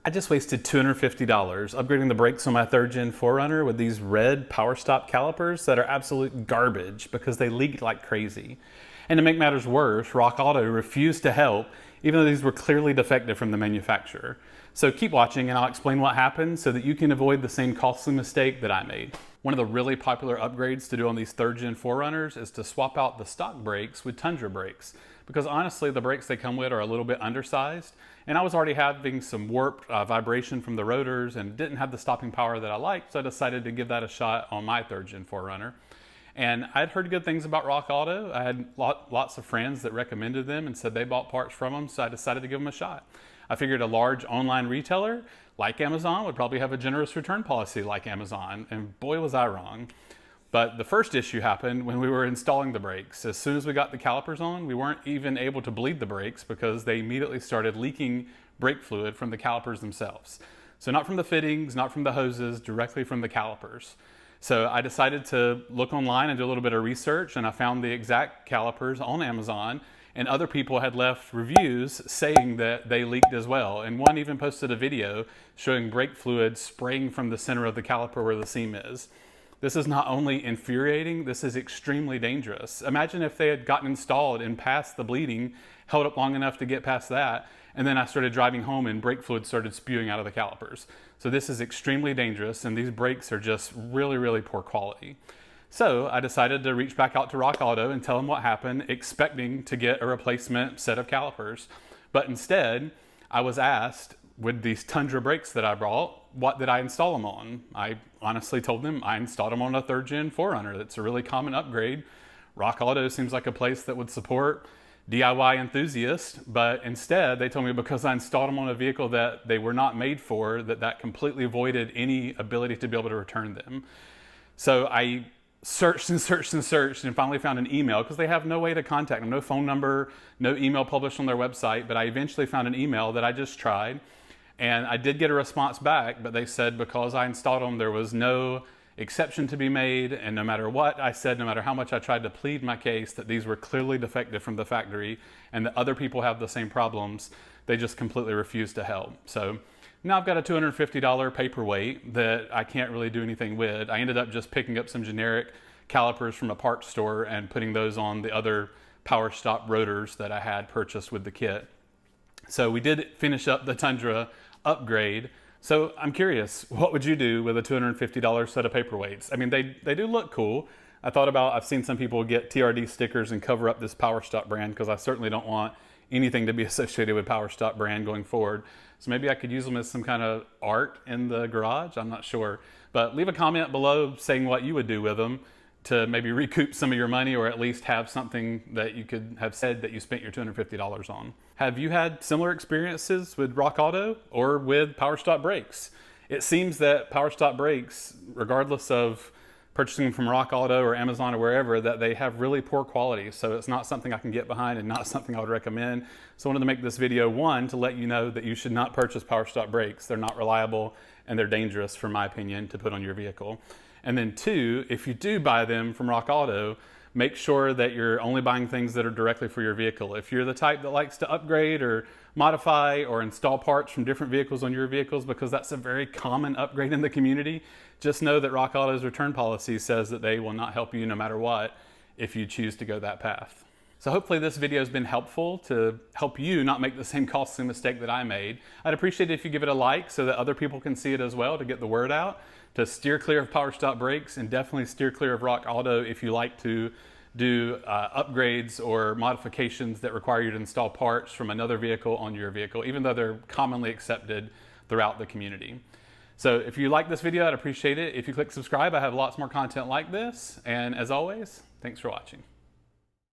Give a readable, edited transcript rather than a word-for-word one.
I just wasted $250 upgrading the brakes on my 3rd Gen 4Runner with these red Power Stop calipers that are absolute garbage because they leak like crazy. And to make matters worse, Rock Auto refused to help even though these were clearly defective from the manufacturer. So keep watching and I'll explain what happened so that you can avoid the same costly mistake that I made. One of the really popular upgrades to do on these 3rd Gen 4Runners is to swap out the stock brakes with Tundra brakes, because honestly the brakes they come with are a little bit undersized, and I was already having some warped vibration from the rotors and didn't have the stopping power that I liked, so I decided to give that a shot on my 3rd Gen 4Runner. And I'd heard good things about Rock Auto. I had lots of friends that recommended them and said they bought parts from them, so I decided to give them a shot. I figured a large online retailer like Amazon would probably have a generous return policy like Amazon, and boy was I wrong. But the first issue happened when we were installing the brakes. As soon as we got the calipers on, we weren't even able to bleed the brakes because they immediately started leaking brake fluid from the calipers themselves. So not from the fittings, not from the hoses, directly from the calipers. So I decided to look online and do a little bit of research, and I found the exact calipers on Amazon, and other people had left reviews saying that they leaked as well. And one even posted a video showing brake fluid spraying from the center of the caliper where the seam is. This is not only infuriating, this is extremely dangerous. Imagine if they had gotten installed and passed the bleeding, held up long enough to get past that, and then I started driving home and brake fluid started spewing out of the calipers. So this is extremely dangerous, and these brakes are just really, really poor quality. So I decided to reach back out to Rock Auto and tell them what happened, expecting to get a replacement set of calipers. But instead, I was asked, with these Tundra brakes that I brought, what did I install them on? I honestly told them I installed them on a 3rd Gen 4Runner. That's a really common upgrade. Rock Auto seems like a place that would support DIY enthusiasts, but instead they told me because I installed them on a vehicle that they were not made for, that completely voided any ability to be able to return them. So I searched and searched and searched and finally found an email, because they have no way to contact them, no phone number, no email published on their website, but I eventually found an email that I just tried. And I did get a response back, but they said because I installed them, there was no exception to be made, and no matter what I said, no matter how much I tried to plead my case that these were clearly defective from the factory and that other people have the same problems, they just completely refused to help. So now I've got a $250 paperweight that I can't really do anything with. I ended up just picking up some generic calipers from a parts store and putting those on the other Power Stop rotors that I had purchased with the kit. So we did finish up the Tundra upgrade. So I'm curious, what would you do with a $250 set of paperweights? I mean, they do look cool. I've seen some people get TRD stickers and cover up this Power Stop brand, because I certainly don't want anything to be associated with Power Stop brand going forward. So maybe I could use them as some kind of art in the garage, I'm not sure. But leave a comment below saying what you would do with them to maybe recoup some of your money, or at least have something that you could have said that you spent your $250 on. Have you had similar experiences with Rock Auto or with Power Stop brakes? It seems that Power Stop brakes, regardless of purchasing them from Rock Auto or Amazon or wherever, that they have really poor quality. So it's not something I can get behind and not something I would recommend. So I wanted to make this video, one, to let you know that you should not purchase Power Stop brakes. They're not reliable and they're dangerous, from my opinion, to put on your vehicle. And then two, if you do buy them from Rock Auto, make sure that you're only buying things that are directly for your vehicle. If you're the type that likes to upgrade or modify or install parts from different vehicles on your vehicles, because that's a very common upgrade in the community, just know that Rock Auto's return policy says that they will not help you no matter what if you choose to go that path. So hopefully this video has been helpful to help you not make the same costly mistake that I made. I'd appreciate it if you give it a like so that other people can see it as well, to get the word out, to steer clear of Power Stop brakes, and definitely steer clear of Rock Auto if you like to do upgrades or modifications that require you to install parts from another vehicle on your vehicle, even though they're commonly accepted throughout the community. So if you like this video, I'd appreciate it if you click subscribe. I have lots more content like this, and as always, thanks for watching.